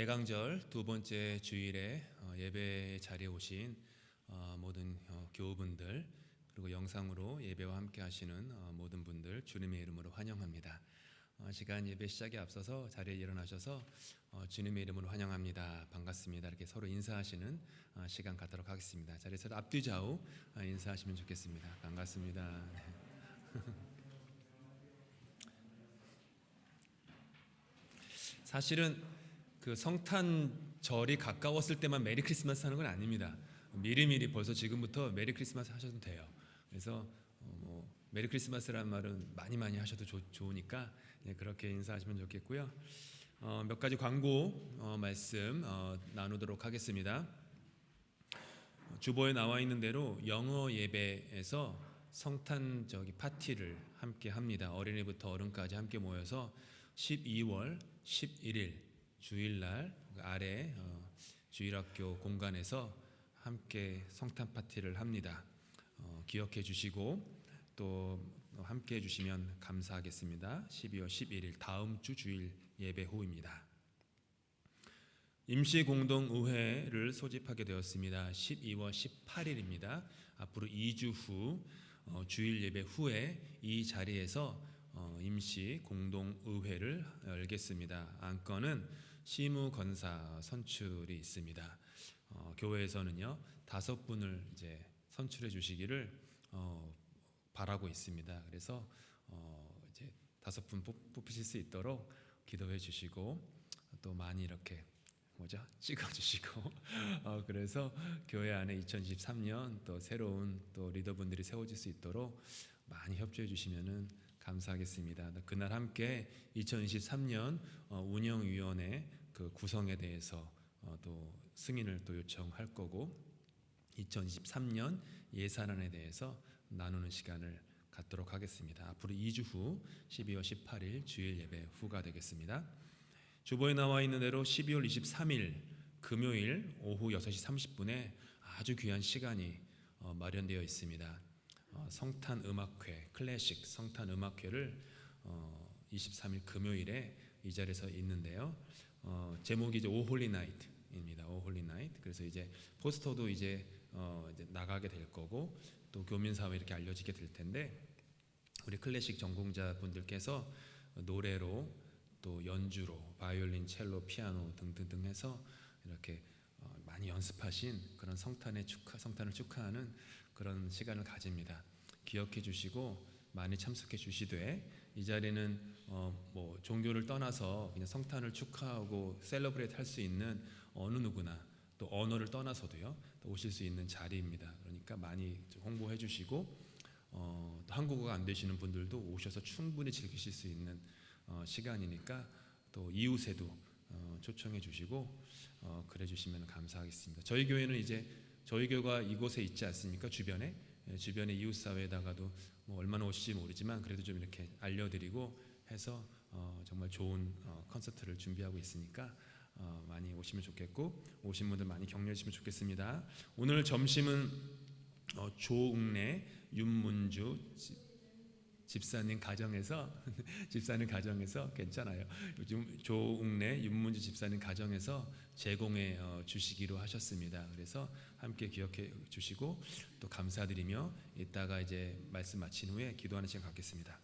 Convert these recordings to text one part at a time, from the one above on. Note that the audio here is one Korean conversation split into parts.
대강절 두 번째 주일에 예배 자리에 오신 모든 교우분들, 그리고 영상으로 예배와 함께 하시는 모든 분들 주님의 이름으로 환영합니다. 시간 예배 시작에 앞서서 자리에 일어나셔서 주님의 이름으로 환영합니다, 반갑습니다, 이렇게 서로 인사하시는 시간 갖도록 하겠습니다. 자리에서 앞뒤 좌우 인사하시면 좋겠습니다. 반갑습니다. 사실은 그 성탄절이 가까웠을 때만 메리 크리스마스 하는 건 아닙니다. 미리미리 벌써 지금부터 메리 크리스마스 하셔도 돼요. 그래서 메리 크리스마스라는 말은 많이 하셔도 좋으니까 그렇게 인사하시면 좋겠고요. 몇 가지 광고 말씀 나누도록 하겠습니다. 주보에 나와 있는 대로 영어 예배에서 성탄 파티를 함께 합니다. 어린이부터 어른까지 함께 모여서 12월 11일 주일날 아래 주일학교 공간에서 함께 성탄 파티를 합니다. 기억해 주시고 또 함께 해주시면 감사하겠습니다. 12월 11일 다음 주 주일 예배 후입니다. 임시공동의회를 소집하게 되었습니다. 12월 18일입니다. 앞으로 2주 후 주일 예배 후에 이 자리에서 임시공동의회를 열겠습니다. 안건은 시무건사 선출이 있습니다. 교회에서는요 5분을 이제 선출해 주시기를 바라고 있습니다. 그래서 이제 5분 뽑히실 수 있도록 기도해 주시고 또 많이 이렇게 찍어 주시고 그래서 교회 안에 2023년 또 새로운 또 리더분들이 세워질 수 있도록 많이 협조해 주시면은 감사하겠습니다. 그날 함께 2023년 운영위원회 그 구성에 대해서 또 승인을 또 요청할 거고 2023년 예산안에 대해서 나누는 시간을 갖도록 하겠습니다. 앞으로 2주 후 12월 18일 주일 예배 후가 되겠습니다. 주보에 나와 있는 대로 12월 23일 금요일 오후 6시 30분에 아주 귀한 시간이 마련되어 있습니다. 성탄음악회, 클래식 성탄음악회를 23일 금요일에 이 자리에서 있는데요. 제목이 이제 오 홀리 나이트입니다. 오 홀리 나이트. 그래서 이제 포스터도 이제 나가게 될 거고 또 교민사회 이렇게 알려지게 될 텐데 우리 클래식 전공자 분들께서 노래로 또 연주로 바이올린, 첼로, 피아노 등등등 해서 이렇게 많이 연습하신 그런 성탄을 축하하는 그런 시간을 가집니다. 기억해 주시고 많이 참석해 주시되 이 자리는 종교를 떠나서 그냥 성탄을 축하하고 셀러브레이트 할 수 있는 어느 누구나 또 언어를 떠나서도요 또 오실 수 있는 자리입니다. 그러니까 많이 홍보해 주시고 또 한국어가 안 되시는 분들도 오셔서 충분히 즐기실 수 있는 시간이니까 또 이웃에도 초청해 주시고 그래 주시면 감사하겠습니다. 저희 교회는 이제 저희 교회가 이곳에 있지 않습니까? 주변에 이웃 사회에다가도 얼마나 오실지 모르지만 그래도 좀 이렇게 알려드리고 해서 정말 좋은 콘서트를 준비하고 있으니까 많이 오시면 좋겠고 오신 분들 많이 격려해 주시면 좋겠습니다. 오늘 점심은 조웅래 윤문주 집사님 가정에서 괜찮아요. 요즘 조웅래 윤문주 집사님 가정에서 제공해 주시기로 하셨습니다. 그래서 함께 기억해 주시고 또 감사드리며 이따가 이제 말씀 마친 후에 기도하는 시간 갖겠습니다.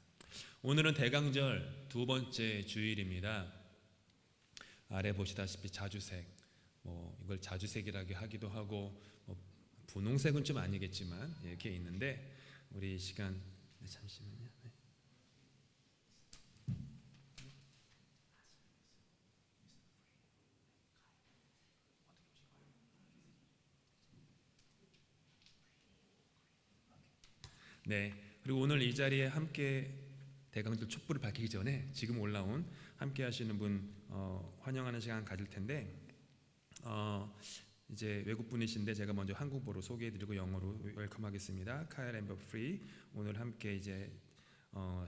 오늘은 대강절 두 번째 주일입니다. 아래 보시다시피 자주색, 이걸 자주색이라고 하기도 하고 분홍색은 좀 아니겠지만 이렇게 있는데 우리 이 시간 잠시만요. 네. 그리고 오늘 이 자리에 함께 대강절 촛불을 밝히기 전에 지금 올라온 함께 하시는 분 환영하는 시간 가질 텐데 이제 외국 분이신데 제가 먼저 한국어로 소개해드리고 영어로 웰컴하겠습니다. 카일 앰버 프리 오늘 함께 이제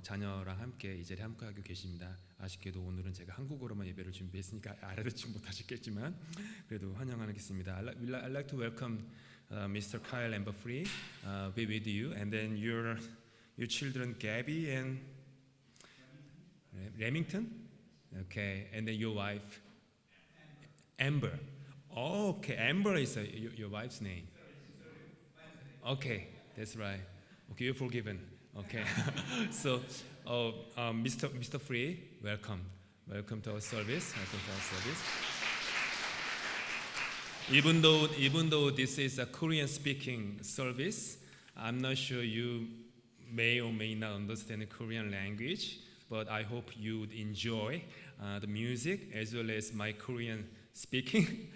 자녀랑 함께 이 자리에 함께하고 계십니다. 아쉽게도 오늘은 제가 한국어로만 예배를 준비했으니까 알아듣지 못하셨겠지만 그래도 환영하겠습니다. I'd like to welcome Mr. Kyle Amber Free be with you, and then your children Gabby and Remington, okay, and then your wife Amber. Oh, okay, Amber is your wife's name. Okay, that's right. Okay, you're forgiven. Okay, so Mr. Free, welcome. Welcome to our service. Welcome to our service. Even though this is a Korean-speaking service, I'm not sure you may or may not understand the Korean language, but I hope you would enjoy the music as well as my Korean speaking.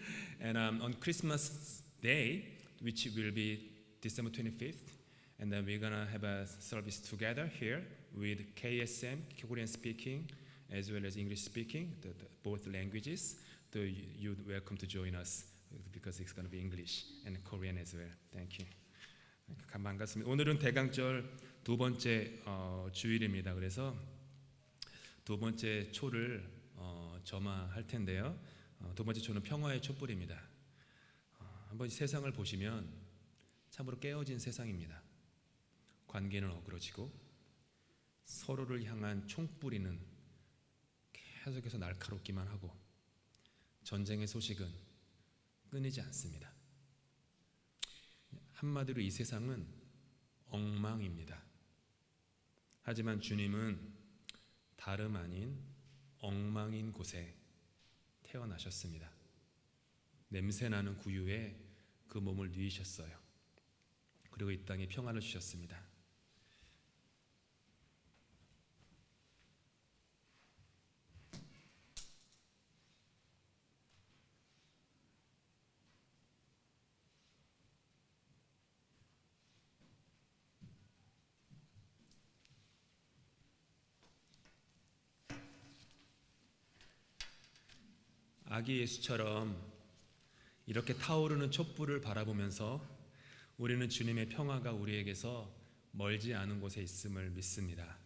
And on Christmas Day, which will be December 25th, and then we're gonna have a service together here with KSM, Korean speaking, as well as English speaking, both languages. So you're welcome to join us because it's gonna be English and Korean as well. Thank you. 반갑습니다. 오늘은 대강절 두 번째 주일입니다. 그래서 두 번째 초를 점화할 텐데요. 두 번째 초는 평화의 촛불입니다. 한번 세상을 보시면 참으로 깨어진 세상입니다. 관계는 어그러지고 서로를 향한 총뿌리는 계속해서 날카롭기만 하고 전쟁의 소식은 끊이지 않습니다. 한마디로 이 세상은 엉망입니다. 하지만 주님은 다름 아닌 엉망인 곳에 태어나셨습니다. 냄새나는 구유에 그 몸을 누이셨어요. 그리고 이 땅에 평안을 주셨습니다. 아기 예수처럼 이렇게 타오르는 촛불을 바라보면서 우리는 주님의 평화가 우리에게서 멀지 않은 곳에 있음을 믿습니다.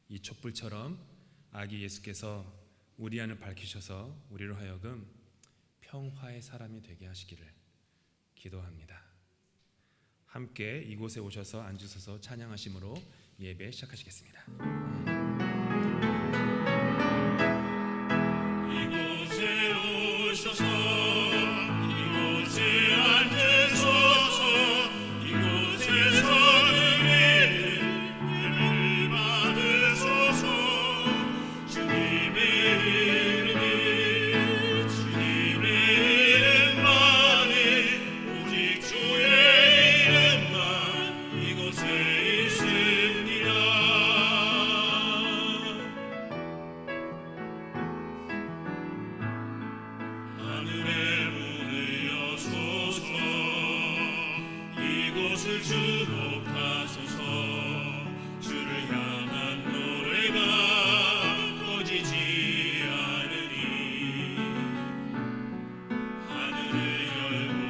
이 촛불처럼 아기 예수께서 우리 안을 밝히셔서 우리로 하여금 평화의 사람이 되게 하시기를 기도합니다. 함께 이곳에 오셔서 앉으셔서 찬양하심으로 예배 시작하시겠습니다. 이곳에 오셔서 이곳에 앉으소서 이곳에서 예배를 받으소서 주님의 이름만이 오직 주의 이름만 이곳에 있습니다. 하늘의 문을 여소서 이곳을 주목하소서 주를 향한 노래가 꺼지지 않으니 하늘을 열고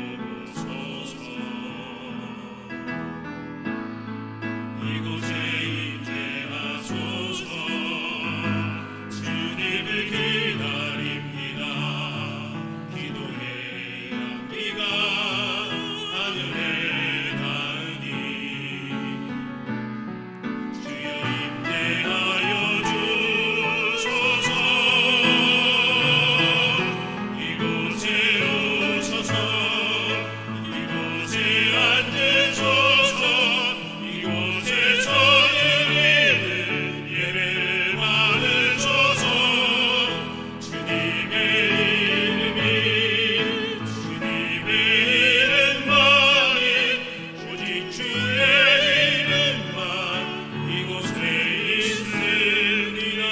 보소서 이곳에 임재하소서 주님을 기다립니다. 기도의 향기가 하늘에 닿으니 주여 임재하여 주소서 이곳에 오셔서 이곳에 앉으소서 이곳에서 예배를 받으소서 주님의 이름만이 오직 주의 이름만 이곳에 있으리라.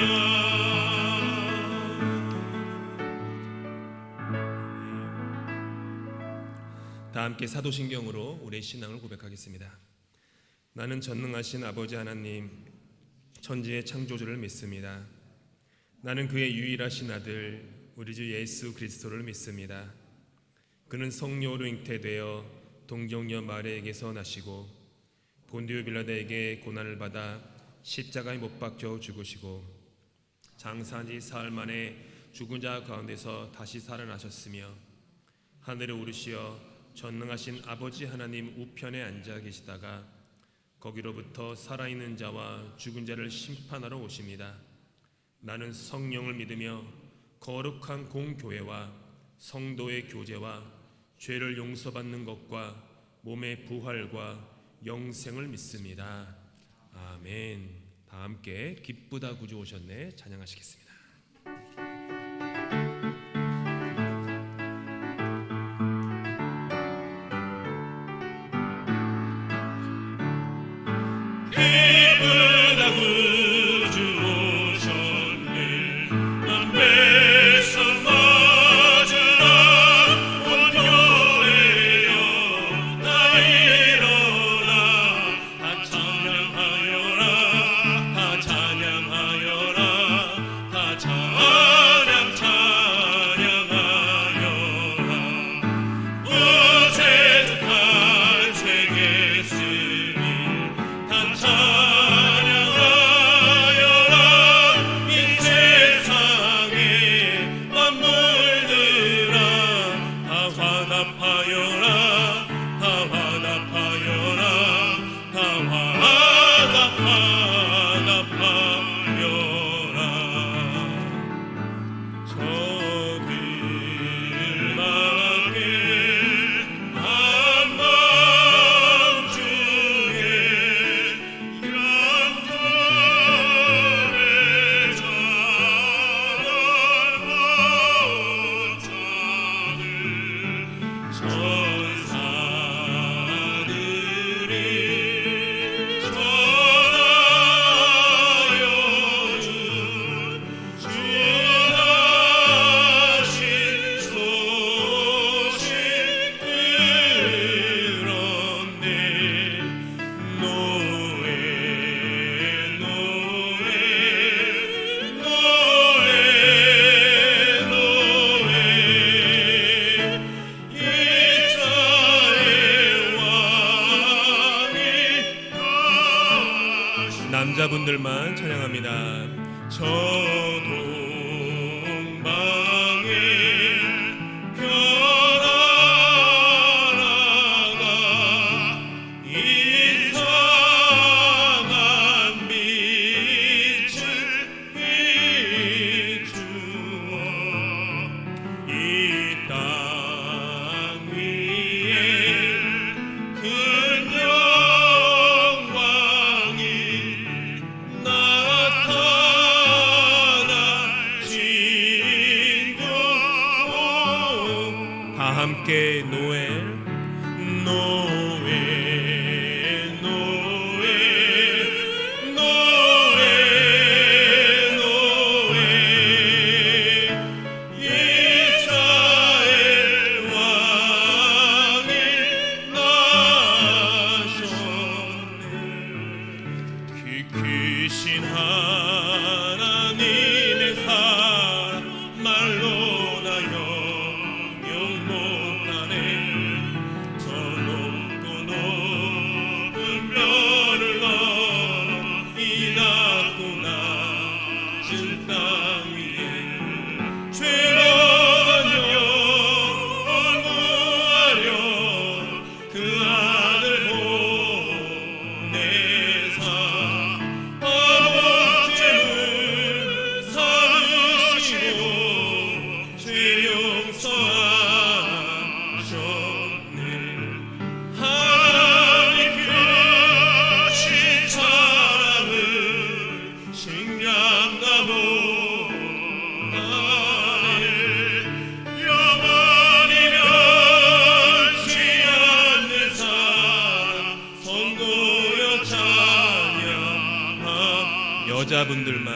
다 함께 사도신경으로 우리의 신앙을 고백하겠습니다. 나는 전능하신 아버지 하나님 천지의 창조주를 믿습니다. 나는 그의 유일하신 아들 우리 주 예수 그리스도를 믿습니다. 그는 성령으로 잉태되어 동정녀 마리아에게서 나시고 본디오 빌라도에게 고난을 받아 십자가에 못 박혀 죽으시고 장사한 지 사흘 만에 죽은 자 가운데서 다시 살아나셨으며 하늘에 오르시어 전능하신 아버지 하나님 우편에 앉아 계시다가 거기로부터 살아있는 자와 죽은 자를 심판하러 오십니다. 나는 성령을 믿으며 거룩한 공교회와 성도의 교제와 죄를 용서받는 것과 몸의 부활과 영생을 믿습니다. 아멘. 다 함께 기쁘다 구주 오셨네 찬양하시겠습니다. 기쁘다 구주 오셨네 난 뱃속 맞으라 온 교회여 다 일어나 다 찬양하여라 다 찬양하여라 다 찬양하여라 구세주 탄생했으니 다 찬양하여라 이 세상의 만물들아 다 화답하여라 다 화답하여라 다 화답하여라 저들만의 한밤중에 양털의 자를 천사들이 전하여 준 주하신 소식 들었네 노에 노에 노에 노에 이스라엘 왕이 남자분들만 찬양합니다. 저 동방에 별하나가 이상한 빛을 비추어 이 땅 위에 큰 영광이 나타나신 다 함께 노엘 노엘 노엘 노엘 노엘 이스라엘 왕이 나셨네 키 크신 하나님의 사랑 말로나 영영 못하네 저 높고 높은 별을 넘어 이 낮고 낮은 땅 위에 죄로만 영원을 구하려 그 아들 보내사 아버지를 사으시고 죄 용서하셨네 하나님께 하신 사랑은 식량나무 아래 영원히 변치 않는 사랑 성도여 찬양함 여자분들만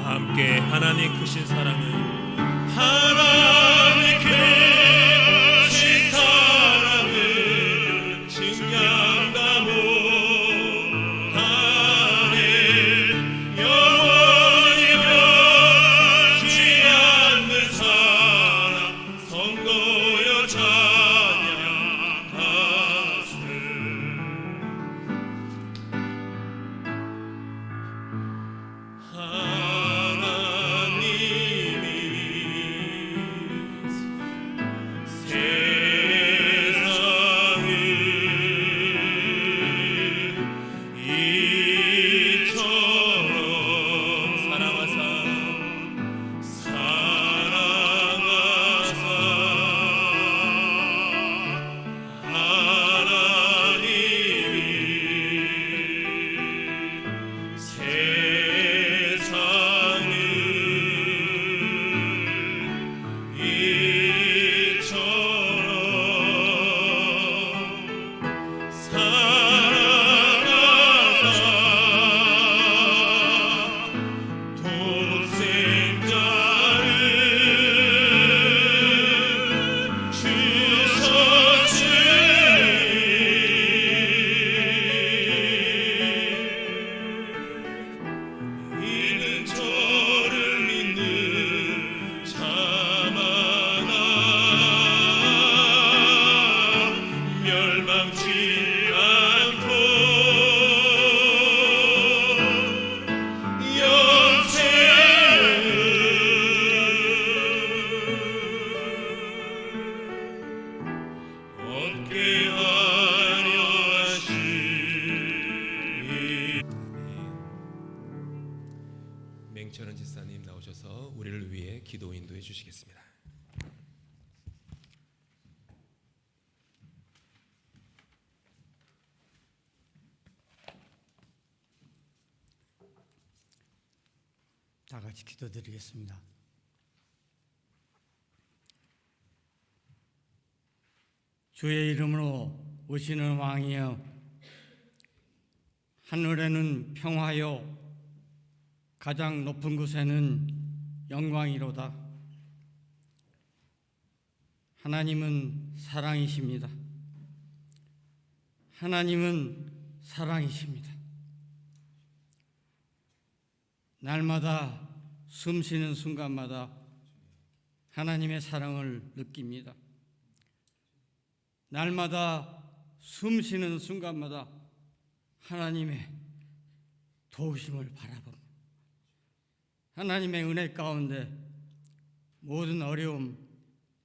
함께 하나님 크신 사랑을 하나님 크신 사랑을 증량 이는 저를 믿는 자마다 멸망치 않고 영생을 얻게 하려 하시니. 맹철은 집사님 나오셔서 우리를 위해 기도 인도해 주시겠습니다. 다 같이 기도드리겠습니다. 주의 이름으로 오시는 왕이여, 하늘에는 평화요 가장 높은 곳에는 영광이로다. 하나님은 사랑이십니다. 하나님은 사랑이십니다. 날마다 숨쉬는 순간마다 하나님의 사랑을 느낍니다. 날마다 숨쉬는 순간마다 하나님의 도우심을 바라봅니다. 하나님의 은혜 가운데 모든 어려움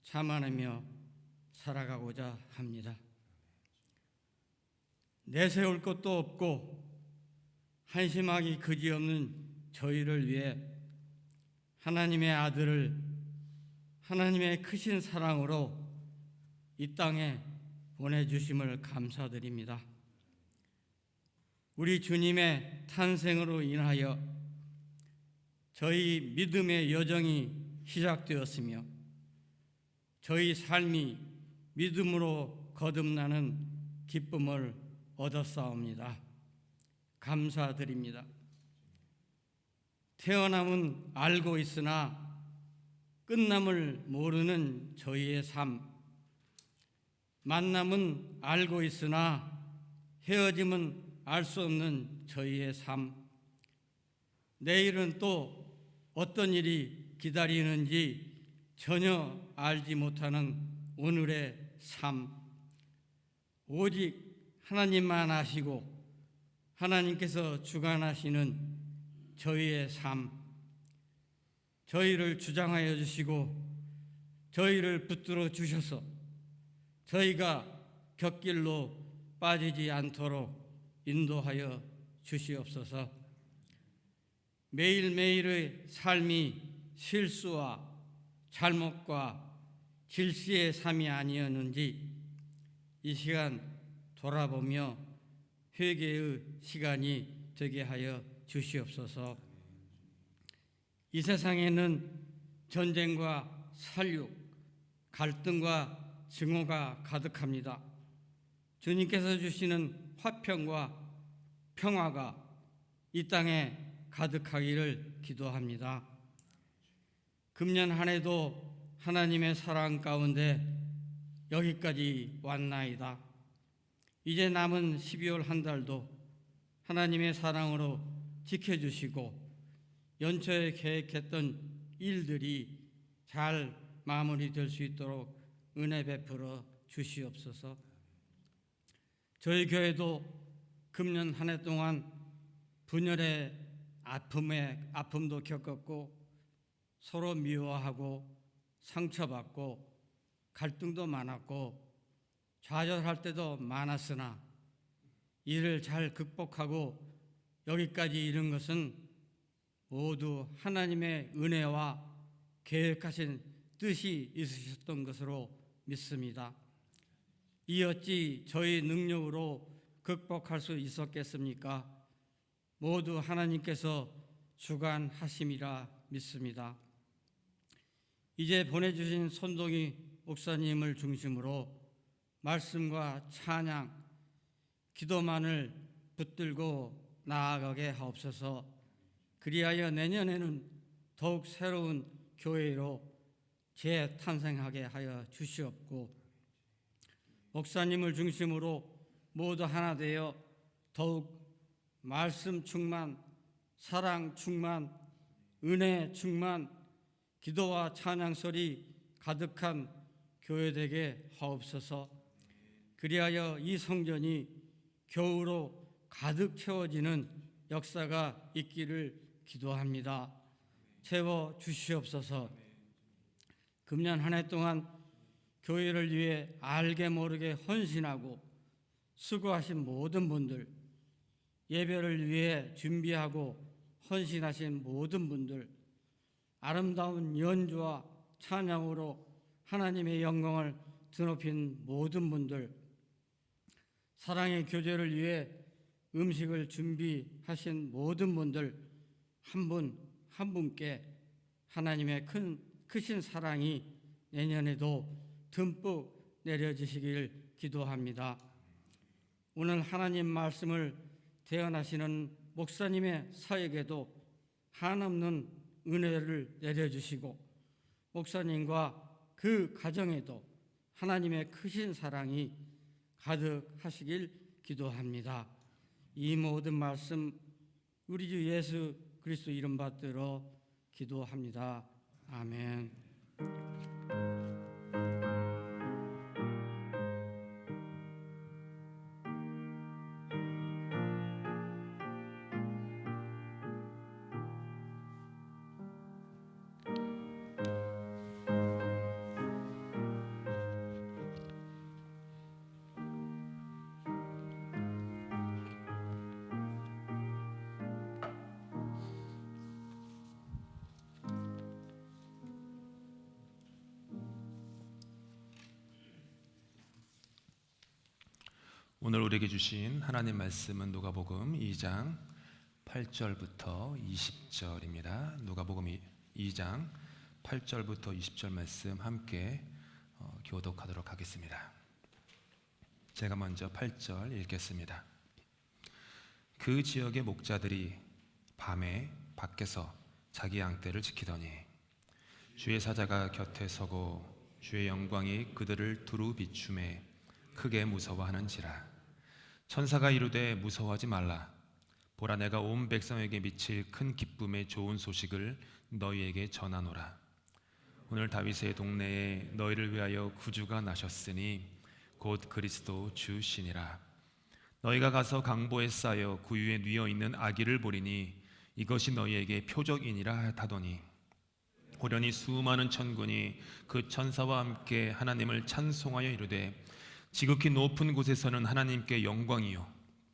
참아내며 살아가고자 합니다. 내세울 것도 없고 한심하기 그지없는 저희를 위해 하나님의 아들을 하나님의 크신 사랑으로 이 땅에 보내주심을 감사드립니다. 우리 주님의 탄생으로 인하여 저희 믿음의 여정이 시작되었으며 저희 삶이 믿음으로 거듭나는 기쁨을 얻었사옵니다. 감사드립니다. 태어남은 알고 있으나 끝남을 모르는 저희의 삶, 만남은 알고 있으나 헤어짐은 알 수 없는 저희의 삶, 내일은 또 어떤 일이 기다리는지 전혀 알지 못하는 오늘의 삶, 오직 하나님만 아시고 하나님께서 주관하시는 저희의 삶, 저희를 주장하여 주시고 저희를 붙들어 주셔서 저희가 곁길로 빠지지 않도록 인도하여 주시옵소서. 매일매일의 삶이 실수와 잘못과 질시의 삶이 아니었는지 이 시간 돌아보며 회개의 시간이 되게 하여 주시옵소서. 이 세상에는 전쟁과 살육, 갈등과 증오가 가득합니다. 주님께서 주시는 화평과 평화가 이 땅에 가득하기를 기도합니다. 금년 한 해도 하나님의 사랑 가운데 여기까지 왔나이다. 이제 남은 12월 한 달도 하나님의 사랑으로 지켜주시고 연초에 계획했던 일들이 잘 마무리될 수 있도록 은혜 베풀어 주시옵소서. 저희 교회도 금년 한 해 동안 분열의 아픔도 겪었고 서로 미워하고 상처받고 갈등도 많았고 좌절할 때도 많았으나 이를 잘 극복하고 여기까지 이른 것은 모두 하나님의 은혜와 계획하신 뜻이 있으셨던 것으로 믿습니다. 이 어찌 저희 능력으로 극복할 수 있었겠습니까? 모두 하나님께서 주관하심이라 믿습니다. 이제 보내주신 손동희 목사님을 중심으로 말씀과 찬양, 기도만을 붙들고 나아가게 하옵소서. 그리하여 내년에는 더욱 새로운 교회로 재탄생하게 하여 주시옵고, 목사님을 중심으로 모두 하나 되어 더욱 말씀 충만, 사랑 충만, 은혜 충만, 기도와 찬양 소리 가득한 교회 되게 하옵소서. 그리하여 이 성전이 교우로 가득 채워지는 역사가 있기를 기도합니다. 채워 주시옵소서. 금년 한 해 동안 교회를 위해 알게 모르게 헌신하고 수고하신 모든 분들, 예배를 위해 준비하고 헌신하신 모든 분들, 아름다운 연주와 찬양으로 하나님의 영광을 드높인 모든 분들, 사랑의 교제를 위해 음식을 준비하신 모든 분들, 한 분 한 분께 하나님의 크신 사랑이 내년에도 듬뿍 내려지시길 기도합니다. 오늘 하나님 말씀을 대언하시는 목사님의 사역에도 한없는 은혜를 내려주시고, 목사님과 그 가정에도 하나님의 크신 사랑이 가득하시길 기도합니다. 이 모든 말씀 우리 주 예수 그리스도 이름 받들어 기도합니다. 아멘. 오늘 우리에게 주신 하나님 말씀은 누가복음 2장 8절부터 20절입니다. 누가복음 2장 8절부터 20절 말씀 함께 교독하도록 하겠습니다. 제가 먼저 8절 읽겠습니다. 그 지역의 목자들이 밤에 밖에서 자기 양떼를 지키더니 주의 사자가 곁에 서고 주의 영광이 그들을 두루 비추매 크게 무서워하는지라. 천사가 이르되 무서워하지 말라. 보라, 내가 온 백성에게 미칠 큰 기쁨의 좋은 소식을 너희에게 전하노라. 오늘 다윗의 동네에 너희를 위하여 구주가 나셨으니 곧 그리스도 주시니라. 너희가 가서 강보에 쌓여 구유에 뉘어 있는 아기를 보리니 이것이 너희에게 표적이니라 하더니, 호련히 수많은 천군이 그 천사와 함께 하나님을 찬송하여 이르되, 지극히 높은 곳에서는 하나님께 영광이요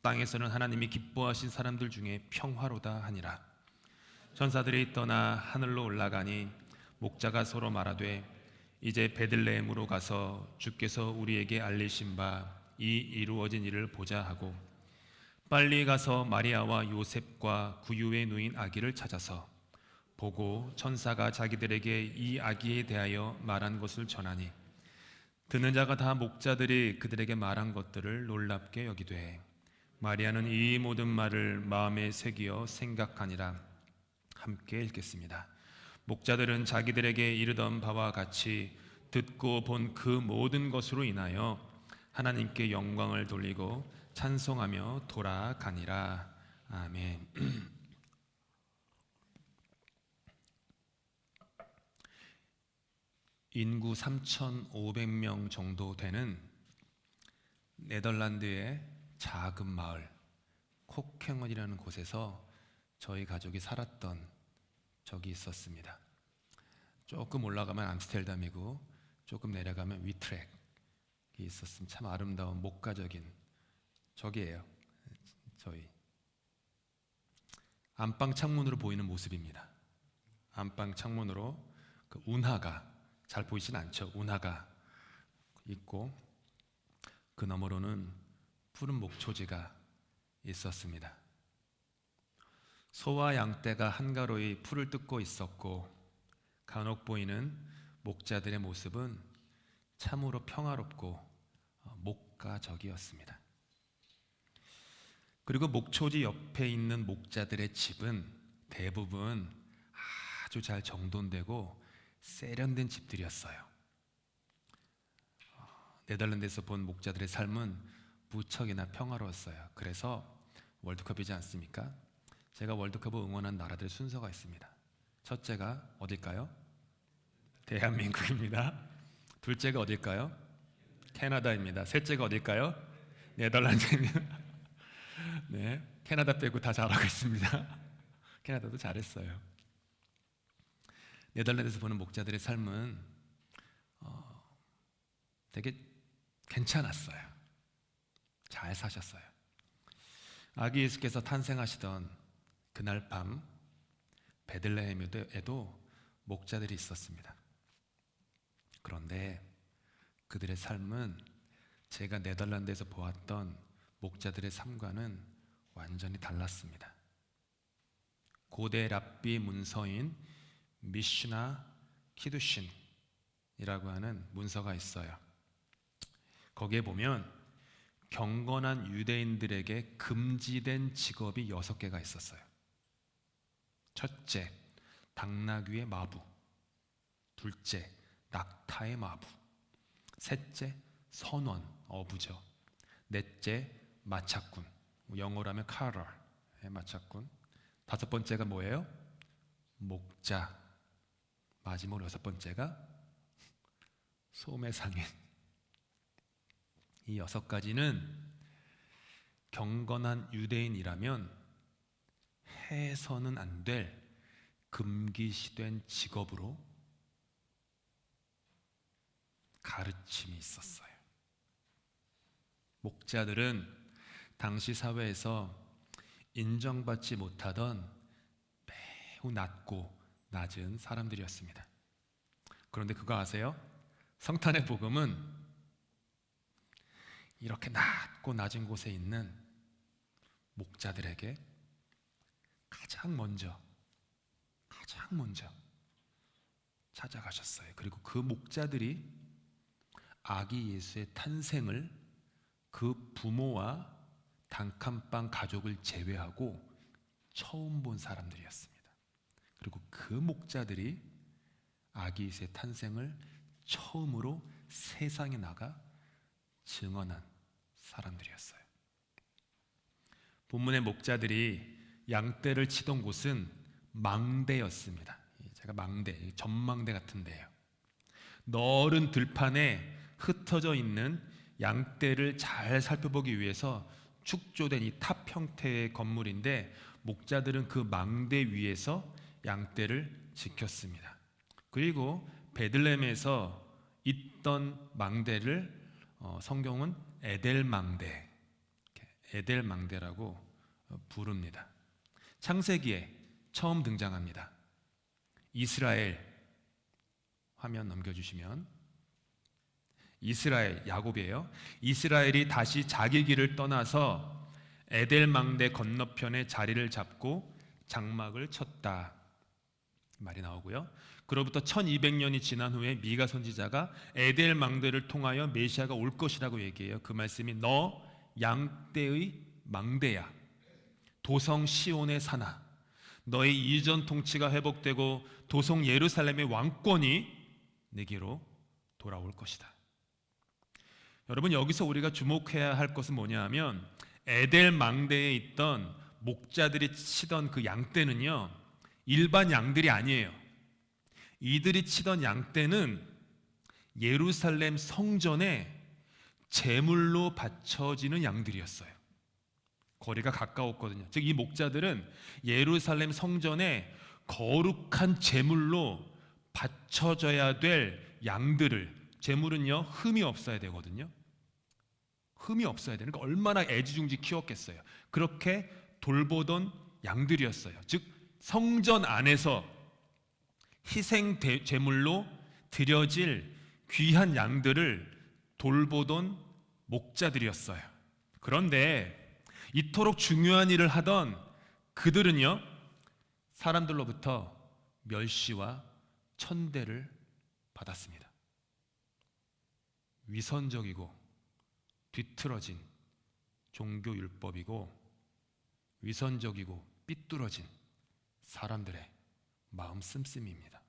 땅에서는 하나님이 기뻐하신 사람들 중에 평화로다 하니라. 천사들이 떠나 하늘로 올라가니 목자가 서로 말하되, 이제 베들레헴으로 가서 주께서 우리에게 알리신 바 이 이루어진 일을 보자 하고, 빨리 가서 마리아와 요셉과 구유에 누인 아기를 찾아서 보고 천사가 자기들에게 이 아기에 대하여 말한 것을 전하니, 듣는 자가 다 목자들이 그들에게 말한 것들을 놀랍게 여기되, 마리아는 이 모든 말을 마음에 새기어 생각하니라. 함께 읽겠습니다. 목자들은 자기들에게 이르던 바와 같이 듣고 본 그 모든 것으로 인하여 하나님께 영광을 돌리고 찬송하며 돌아가니라. 아멘. 인구 3,500명 정도 되는 네덜란드의 작은 마을 콕행원이라는 곳에서 저희 가족이 살았던 적이 있었습니다. 조금 올라가면 암스테르담이고 조금 내려가면 위트렉이 있었습니다. 참 아름다운 목가적인 적이에요. 저희 안방 창문으로 보이는 모습입니다. 안방 창문으로 그 운하가 잘 보이진 않죠. 운하가 있고 그 너머로는 푸른 목초지가 있었습니다. 소와 양떼가 한가로이 풀을 뜯고 있었고, 간혹 보이는 목자들의 모습은 참으로 평화롭고 목가적이었습니다. 그리고 목초지 옆에 있는 목자들의 집은 대부분 아주 잘 정돈되고 세련된 집들이었어요. 네덜란드에서 본 목자들의 삶은 무척이나 평화로웠어요. 그래서 월드컵이지 않습니까? 제가 월드컵을 응원한 나라들의 순서가 있습니다. 첫째가 어딜까요? 대한민국입니다. 둘째가 어딜까요? 캐나다입니다. 셋째가 어딜까요? 네덜란드입니다. 네, 캐나다 빼고 다 잘하고 있습니다. 캐나다도 잘했어요. 네덜란드에서 보는 목자들의 삶은 되게 괜찮았어요. 잘 사셨어요. 아기 예수께서 탄생하시던 그날 밤 베들레헴에도 목자들이 있었습니다. 그런데 그들의 삶은 제가 네덜란드에서 보았던 목자들의 삶과는 완전히 달랐습니다. 고대 랍비 문서인 미슈나 키두신이라고 하는 문서가 있어요. 거기에 보면 경건한 유대인들에게 금지된 직업이 6개가 있었어요. 첫째, 당나귀의 마부. 둘째, 낙타의 마부. 셋째, 선원, 어부죠. 넷째, 마차꾼. 영어로 하면 카럴의 마차꾼. 다섯 번째가 뭐예요? 목자. 마지막으로 6번째가 소매상인. 이 6가지는 경건한 유대인이라면 해서는 안 될 금기시된 직업으로 가르침이 있었어요. 목자들은 당시 사회에서 인정받지 못하던 매우 낮고 낮은 사람들이었습니다. 그런데 그거 아세요? 성탄의 복음은 이렇게 낮고 낮은 곳에 있는 목자들에게 가장 먼저 찾아가셨어요. 그리고 그 목자들이 아기 예수의 탄생을 그 부모와 단칸방 가족을 제외하고 처음 본 사람들이었습니다. 그리고 그 목자들이 아기 예수의 탄생을 처음으로 세상에 나가 증언한 사람들이었어요. 본문의 목자들이 양떼를 치던 곳은 망대였습니다. 제가 망대, 전망대 같은 데예요. 넓은 들판에 흩어져 있는 양떼를 잘 살펴보기 위해서 축조된 이 탑 형태의 건물인데 목자들은 그 망대 위에서 양떼를 지켰습니다. 그리고 베들레헴에서 있던 망대를 성경은 에델망대라고 부릅니다. 창세기에 처음 등장합니다. 이스라엘, 화면 넘겨주시면 이스라엘, 야곱이에요. 이스라엘이 다시 자기 길을 떠나서 에델망대 건너편에 자리를 잡고 장막을 쳤다 말이 나오고요. 그로부터 1200년이 지난 후에 미가 선지자가 에델망대를 통하여 메시아가 올 것이라고 얘기해요. 그 말씀이 너 양떼의 망대야, 도성 시온의 산아, 너의 이전 통치가 회복되고 도성 예루살렘의 왕권이 내게로 돌아올 것이다. 여러분, 여기서 우리가 주목해야 할 것은 뭐냐 하면 에델망대에 있던 목자들이 치던 그 양떼는요, 일반 양들이 아니에요. 이들이 치던 양떼는 예루살렘 성전에 제물로 바쳐지는 양들이었어요. 거리가 가까웠거든요. 즉 이 목자들은 예루살렘 성전에 거룩한 제물로 바쳐져야 될 양들을, 제물은요 흠이 없어야 되거든요. 흠이 없어야 되는, 그러니까 얼마나 애지중지 키웠겠어요. 그렇게 돌보던 양들이었어요. 즉 성전 안에서 희생 제물로 드려질 귀한 양들을 돌보던 목자들이었어요. 그런데 이토록 중요한 일을 하던 그들은요, 사람들로부터 멸시와 천대를 받았습니다. 위선적이고 뒤틀어진 종교율법이고 위선적이고 삐뚤어진 사람들의 마음 씀씀이입니다.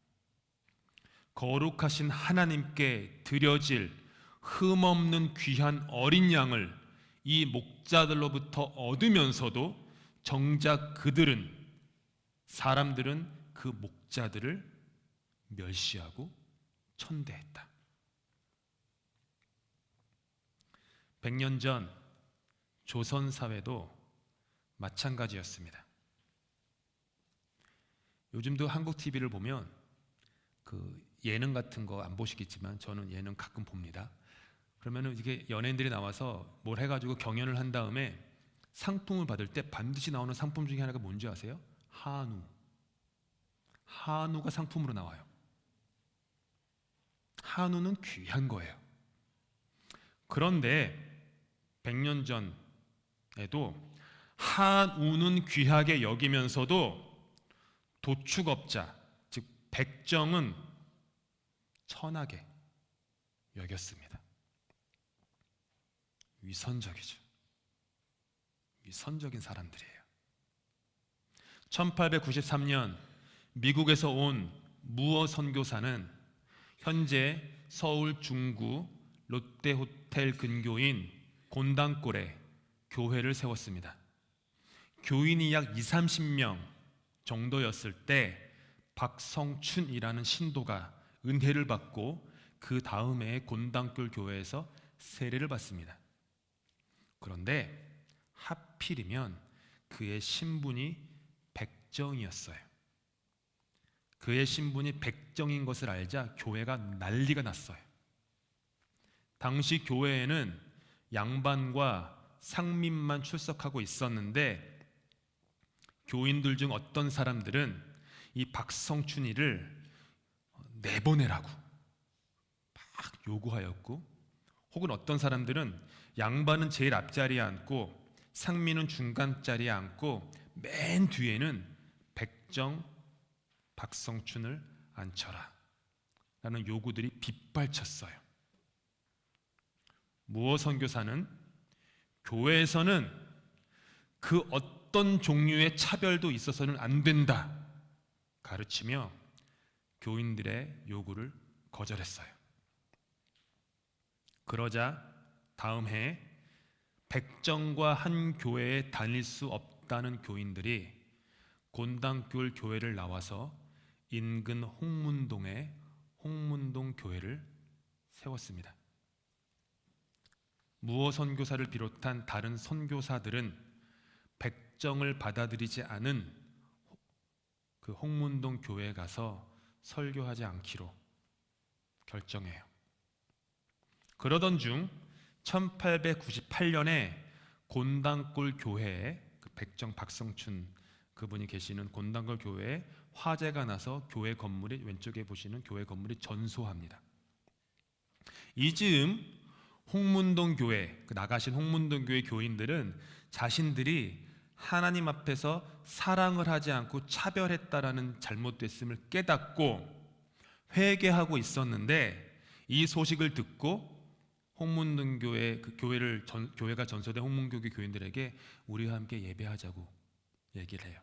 거룩하신 하나님께 드려질 흠없는 귀한 어린 양을 이 목자들로부터 얻으면서도 정작 사람들은 그 목자들을 멸시하고 천대했다. 100년 전 조선 사회도 마찬가지였습니다. 요즘도 한국 TV를 보면 그 예능 같은 거 안 보시겠지만 저는 예능 가끔 봅니다. 그러면은 이게 연예인들이 나와서 뭘 해가지고 경연을 한 다음에 상품을 받을 때 반드시 나오는 상품 중에 하나가 뭔지 아세요? 한우가 상품으로 나와요. 한우는 귀한 거예요. 그런데 100년 전에도 한우는 귀하게 여기면서도 도축업자, 즉 백정은 천하게 여겼습니다. 위선적이죠. 위선적인 사람들이에요. 1893년 미국에서 온 무어 선교사는 현재 서울 중구 롯데호텔 근교인 곤당골에 교회를 세웠습니다. 교인이 약 20-30명 정도였을 때 박성춘이라는 신도가 은혜를 받고 그 다음에 곤당골 교회에서 세례를 받습니다. 그런데 하필이면 그의 신분이 백정이었어요. 그의 신분이 백정인 것을 알자 교회가 난리가 났어요. 당시 교회에는 양반과 상민만 출석하고 있었는데 교인들 중 어떤 사람들은 이 박성춘이를 내보내라고 막 요구하였고, 혹은 어떤 사람들은 양반은 제일 앞자리에 앉고 상민은 중간자리에 앉고 맨 뒤에는 백정 박성춘을 앉혀라 라는 요구들이 빗발쳤어요. 무어 선교사는 교회에서는 그 어떤 종류의 차별도 있어서는 안 된다 가르치며 교인들의 요구를 거절했어요. 그러자 다음 해에 백정과 한 교회에 다닐 수 없다는 교인들이 곤당골 교회를 나와서 인근 홍문동에 홍문동 교회를 세웠습니다. 무어 선교사를 비롯한 다른 선교사들은 백정을 받아들이지 않은 그 홍문동 교회에 가서 설교하지 않기로 결정해요. 그러던 중 1898년에 곤당골 교회에 그 백정 박성춘 그분이 계시는 곤당골 교회에 화재가 나서 교회 건물이, 왼쪽에 보시는 교회 건물이 전소합니다. 이 즈음 홍문동 교회, 그 나가신 홍문동 교회 교인들은 자신들이 하나님 앞에서 사랑을 하지 않고 차별했다라는 잘못됐음을 깨닫고 회개하고 있었는데, 이 소식을 듣고 홍문동 교회 그 교회가 전소된 홍문동 교회 교인들에게 우리와 함께 예배하자고 얘기를 해요.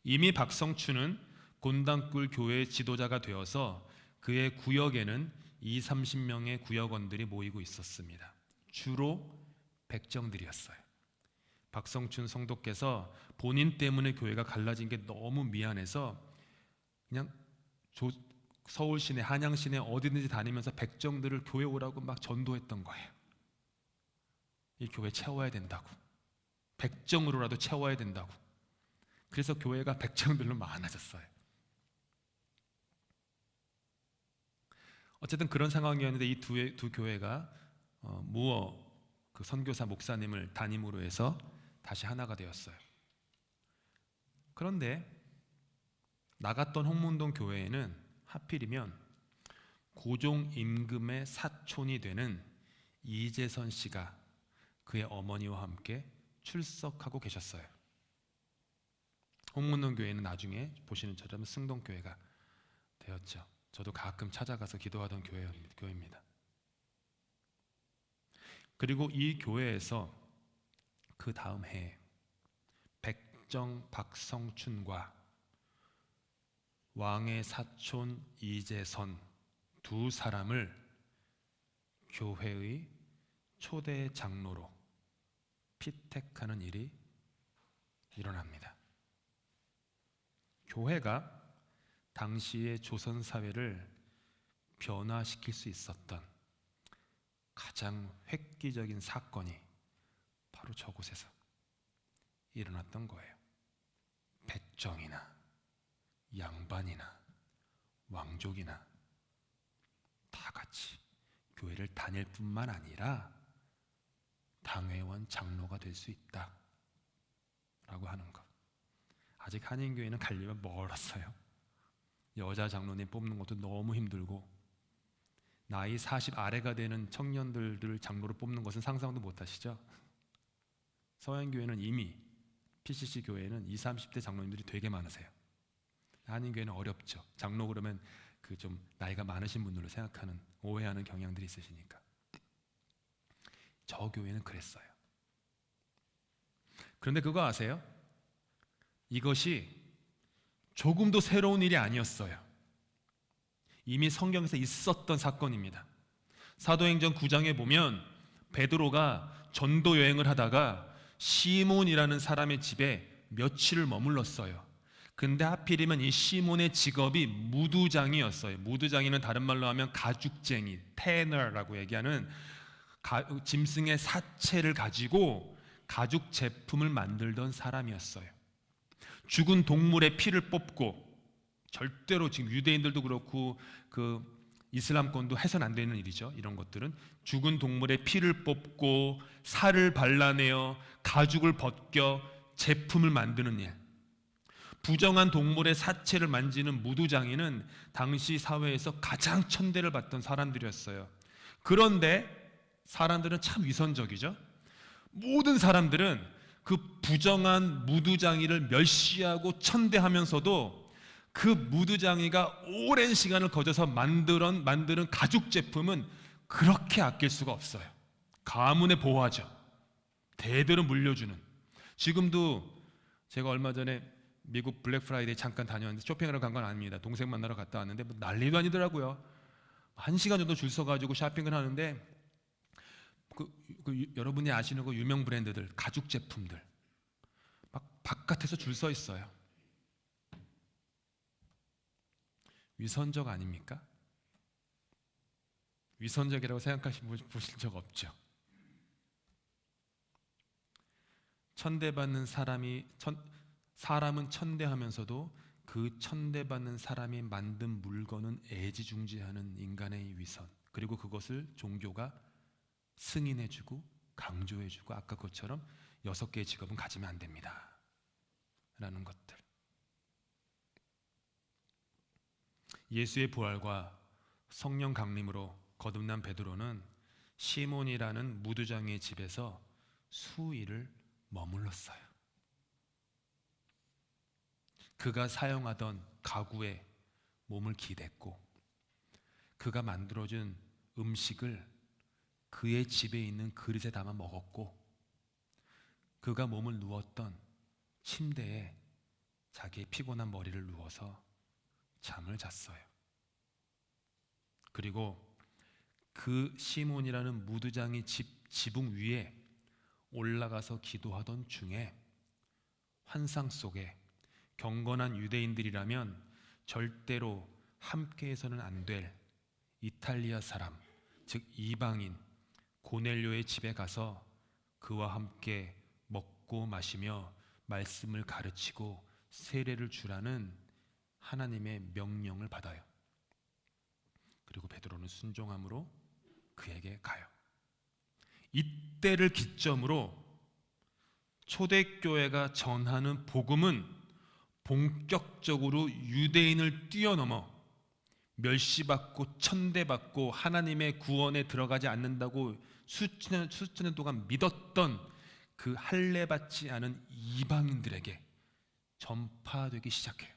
이미 박성춘은 곤당골 교회의 지도자가 되어서 그의 구역에는 20-30명의 구역원들이 모이고 있었습니다. 주로 백정들이었어요. 박성춘 성도께서 본인 때문에 교회가 갈라진 게 너무 미안해서 그냥 서울 시내, 한양 시내 어디든지 다니면서 백정들을 교회 오라고 막 전도했던 거예요. 이 교회 채워야 된다고, 백정으로라도 채워야 된다고. 그래서 교회가 백정들로 많아졌어요. 어쨌든 그런 상황이었는데 이 두 교회가 무어 그 선교사 목사님을 담임으로 해서 다시 하나가 되었어요. 그런데 나갔던 홍문동 교회에는 하필이면 고종 임금의 사촌이 되는 이재선 씨가 그의 어머니와 함께 출석하고 계셨어요. 홍문동 교회는 나중에 보시는 것처럼 승동교회가 되었죠. 저도 가끔 찾아가서 기도하던 교회입니다. 그리고 이 교회에서 그 다음 해에 백정 박성춘과 왕의 사촌 이재선 두 사람을 교회의 초대 장로로 피택하는 일이 일어납니다. 교회가 당시의 조선 사회를 변화시킬 수 있었던 가장 획기적인 사건이 바로 저곳에서 일어났던 거예요. 백정이나 양반이나 왕족이나 다 같이 교회를 다닐 뿐만 아니라 당회원 장로가 될 수 있다 라고 하는 것. 아직 한인교회는 가려면 멀었어요. 여자 장로님 뽑는 것도 너무 힘들고 나이 40 아래가 되는 청년들을 장로로 뽑는 것은 상상도 못 하시죠? 서양교회는 이미 PCC 교회는 20, 30대 장로님들이 되게 많으세요. 한인교회는 어렵죠. 장로 그러면 그 좀 나이가 많으신 분들로 생각하는, 오해하는 경향들이 있으시니까. 저 교회는 그랬어요. 그런데 그거 아세요? 이것이 조금도 새로운 일이 아니었어요. 이미 성경에서 있었던 사건입니다. 사도행전 9장에 보면 베드로가 전도 여행을 하다가 시몬이라는 사람의 집에 며칠을 머물렀어요. 근데 하필이면 이 시몬의 직업이 무두장이었어요. 무두장이는 다른 말로 하면 가죽쟁이, 테너라고 얘기하는 짐승의 사체를 가지고 가죽 제품을 만들던 사람이었어요. 죽은 동물의 피를 뽑고, 절대로 지금 유대인들도 그렇고 그 이슬람권도 해서는 안 되는 일이죠. 이런 것들은 죽은 동물의 피를 뽑고 살을 발라내어 가죽을 벗겨 제품을 만드는 일. 부정한 동물의 사체를 만지는 무두장이는 당시 사회에서 가장 천대를 받던 사람들이었어요. 그런데 사람들은 참 위선적이죠. 모든 사람들은 그 부정한 무두장이를 멸시하고 천대하면서도 그 무두장이가 오랜 시간을 거쳐서 만드는 가죽 제품은 그렇게 아낄 수가 없어요. 가문의 보화죠. 대대로 물려주는. 지금도 제가 얼마 전에 미국 블랙 프라이데이 잠깐 다녀왔는데, 쇼핑하러 간 건 아닙니다. 동생 만나러 갔다 왔는데 뭐 난리도 아니더라고요. 1시간 정도 줄 서가지고 쇼핑을 하는데 여러분이 아시는 그 유명 브랜드들, 가죽 제품들 막 바깥에서 줄 서 있어요. 위선적 아닙니까? 위선적이라고 생각하신 적 없죠? 천대받는 사람은 천대하면서도 그 천대받는 사람이 만든 물건은 애지중지하는 인간의 위선, 그리고 그것을 종교가 승인해주고 강조해주고, 아까 것처럼 6개의 직업은 가지면 안 됩니다 라는 것들. 예수의 부활과 성령 강림으로 거듭난 베드로는 시몬이라는 무두장의 집에서 수일을 머물렀어요. 그가 사용하던 가구에 몸을 기댔고, 그가 만들어준 음식을 그의 집에 있는 그릇에 담아 먹었고, 그가 몸을 누웠던 침대에 자기의 피곤한 머리를 누워서 잠을 잤어요. 그리고 그 시몬이라는 무두장의 지붕 위에 올라가서 기도하던 중에 환상 속에 경건한 유대인들이라면 절대로 함께해서는 안 될 이탈리아 사람, 즉 이방인 고넬료의 집에 가서 그와 함께 먹고 마시며 말씀을 가르치고 세례를 주라는 하나님의 명령을 받아요. 그리고 베드로는 순종함으로 그에게 가요. 이때를 기점으로 초대교회가 전하는 복음은 본격적으로 유대인을 뛰어넘어 멸시받고 천대받고 하나님의 구원에 들어가지 않는다고 수천 년 동안 믿었던 그 할례받지 않은 이방인들에게 전파되기 시작해요.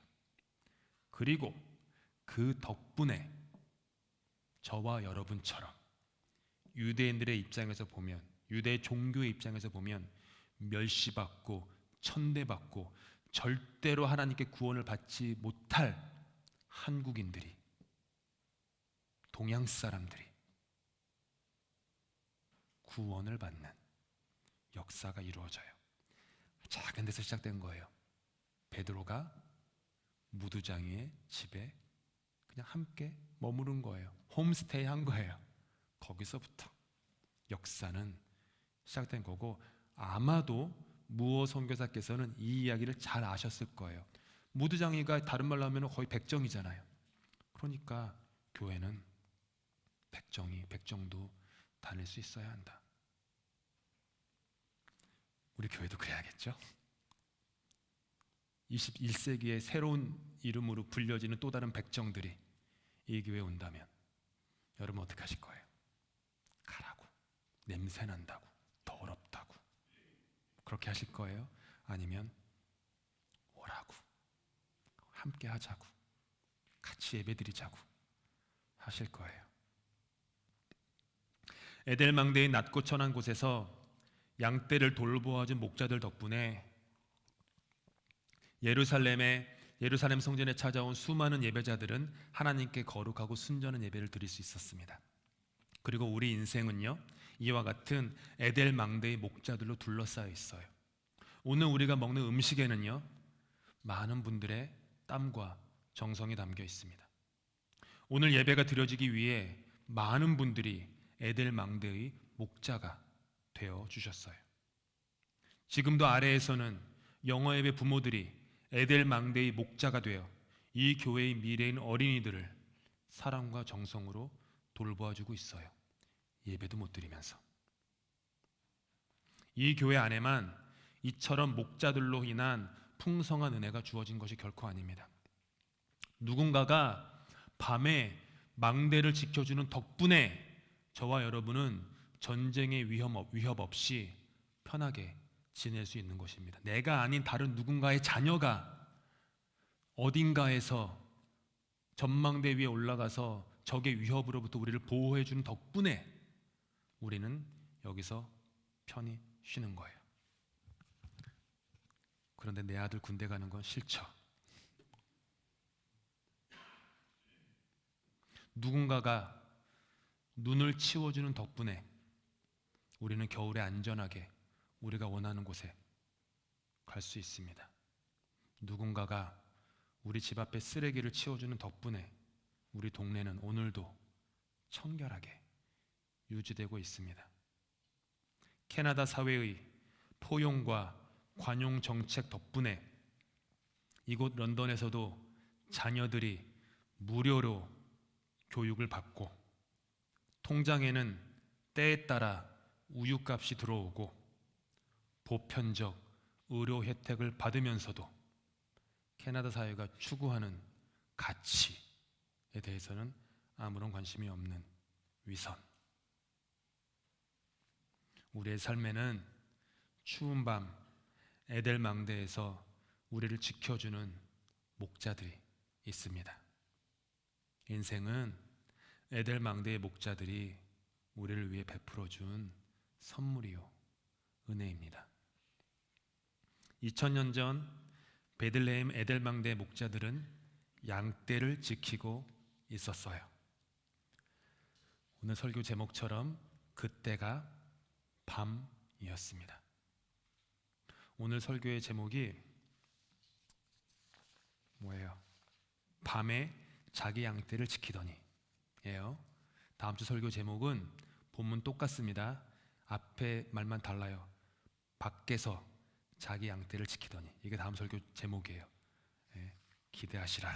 그리고 그 덕분에 저와 여러분처럼 유대인들의 입장에서 보면, 유대 종교의 입장에서 보면 멸시받고 천대받고 절대로 하나님께 구원을 받지 못할 한국인들이, 동양 사람들이 구원을 받는 역사가 이루어져요. 작은 데서 시작된 거예요. 베드로가 무두장이의 집에 그냥 함께 머무른 거예요. 홈스테이 한 거예요. 거기서부터 역사는 시작된 거고, 아마도 무어 선교사께서는 이 이야기를 잘 아셨을 거예요. 무두장이가 다른 말로 하면 거의 백정이잖아요. 그러니까 교회는 백정도 다닐 수 있어야 한다. 우리 교회도 그래야겠죠? 21세기의 새로운 이름으로 불려지는 또 다른 백정들이 이 교회에 온다면 여러분 어떻게 하실 거예요? 가라고, 냄새 난다고, 더럽다고 그렇게 하실 거예요? 아니면 오라고, 함께 하자고, 같이 예배드리자고 하실 거예요? 에델망대의 낮고 천한 곳에서 양떼를 돌보아준 목자들 덕분에 예루살렘 성전에 찾아온 수많은 예배자들은 하나님께 거룩하고 순전한 예배를 드릴 수 있었습니다. 그리고 우리 인생은요, 이와 같은 에델망대의 목자들로 둘러싸여 있어요. 오늘 우리가 먹는 음식에는요, 많은 분들의 땀과 정성이 담겨 있습니다. 오늘 예배가 드려지기 위해 많은 분들이 에델망대의 목자가 되어 주셨어요. 지금도 아래에서는 영어 예배 부모들이 에델망대의 목자가 되어 이 교회의 미래인 어린이들을 사랑과 정성으로 돌보아주고 있어요. 예배도 못 드리면서. 이 교회 안에만 이처럼 목자들로 인한 풍성한 은혜가 주어진 것이 결코 아닙니다. 누군가가 밤에 망대를 지켜주는 덕분에 저와 여러분은 전쟁의 위협 없이 편하게 지낼 수 있는 것입니다. 내가 아닌 다른 누군가의 자녀가 어딘가에서 전망대 위에 올라가서 적의 위협으로부터 우리를 보호해 주는 덕분에 우리는 여기서 편히 쉬는 거예요. 그런데 내 아들 군대 가는 건 싫죠. 누군가가 눈을 치워주는 덕분에 우리는 겨울에 안전하게 우리가 원하는 곳에 갈 수 있습니다. 누군가가 우리 집 앞에 쓰레기를 치워주는 덕분에 우리 동네는 오늘도 청결하게 유지되고 있습니다. 캐나다 사회의 포용과 관용 정책 덕분에 이곳 런던에서도 자녀들이 무료로 교육을 받고 통장에는 때에 따라 우유값이 들어오고 보편적 의료 혜택을 받으면서도 캐나다 사회가 추구하는 가치에 대해서는 아무런 관심이 없는 위선. 우리의 삶에는 추운 밤 에델망대에서 우리를 지켜주는 목자들이 있습니다. 인생은 에델망대의 목자들이 우리를 위해 베풀어준 선물이요 은혜입니다. 2000년 전 베들레헴 에델망대 목자들은 양떼를 지키고 있었어요. 오늘 설교 제목처럼 그때가 밤이었습니다. 오늘 설교의 제목이 뭐예요? 밤에 자기 양떼를 지키더니 예요. 다음 주 설교 제목은 본문 똑같습니다. 앞에 말만 달라요. 밖에서 자기 양떼를 지키더니. 이게 다음 설교 제목이에요. 예, 기대하시라.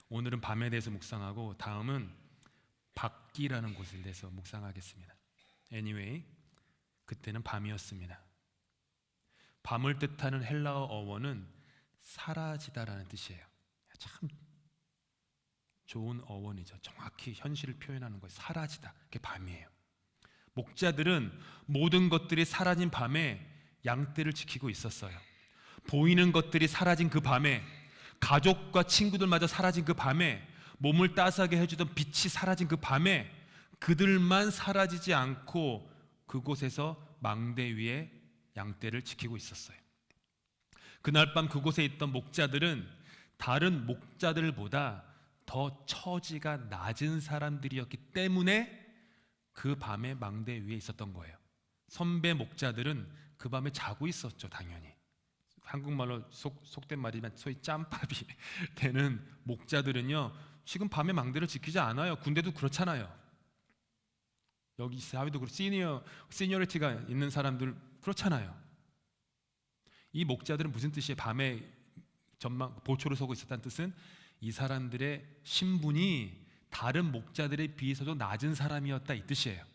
오늘은 밤에 대해서 묵상하고 다음은 밖이라는 곳에 대해서 묵상하겠습니다. Anyway, 그때는 밤이었습니다. 밤을 뜻하는 헬라어 어원은 사라지다라는 뜻이에요. 참 좋은 어원이죠. 정확히 현실을 표현하는 거예요. 사라지다. 그게 밤이에요. 목자들은 모든 것들이 사라진 밤에 양떼를 지키고 있었어요. 보이는 것들이 사라진 그 밤에, 가족과 친구들마저 사라진 그 밤에, 몸을 따스하게 해주던 빛이 사라진 그 밤에 그들만 사라지지 않고 그곳에서 망대 위에 양떼를 지키고 있었어요. 그날 밤 그곳에 있던 목자들은 다른 목자들보다 더 처지가 낮은 사람들이었기 때문에 그 밤에 망대 위에 있었던 거예요. 선배 목자들은 그 밤에 자고 있었죠, 당연히. 한국말로 속된 말이지만 소위 짬밥이 되는 목자들은요, 지금 밤에 망대를 지키지 않아요. 군대도 그렇잖아요. 여기 사회도 그렇고 시니어리티가 있는 사람들 그렇잖아요. 이 목자들은 무슨 뜻이에요? 밤에 보초를 서고 있었다는 뜻은 이 사람들의 신분이 다른 목자들에 비해서도 낮은 사람이었다, 이 뜻이에요.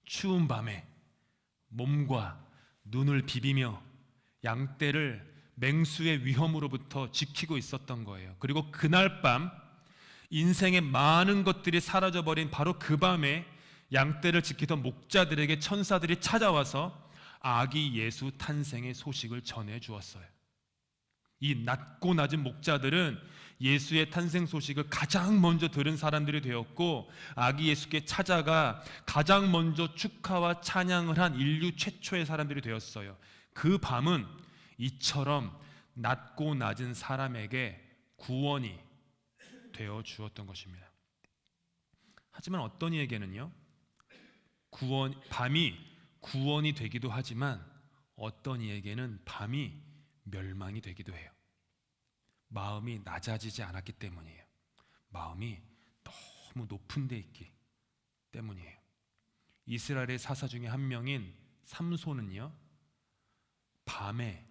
추운 밤에 몸과 눈을 비비며 양떼를 맹수의 위험으로부터 지키고 있었던 거예요. 그리고 그날 밤 인생의 많은 것들이 사라져버린 바로 그 밤에 양떼를 지키던 목자들에게 천사들이 찾아와서 아기 예수 탄생의 소식을 전해 주었어요. 이 낮고 낮은 목자들은 예수의 탄생 소식을 가장 먼저 들은 사람들이 되었고, 아기 예수께 찾아가 가장 먼저 축하와 찬양을 한 인류 최초의 사람들이 되었어요. 그 밤은 이처럼 낮고 낮은 사람에게 구원이 되어 주었던 것입니다. 하지만 어떤 이에게는요, 밤이 구원이 되기도 하지만 어떤 이에게는 밤이 멸망이 되기도 해요. 마음이 낮아지지 않았기 때문이에요. 마음이 너무 높은 데 있기 때문이에요. 이스라엘의 사사 중에 한 명인 삼손은요, 밤에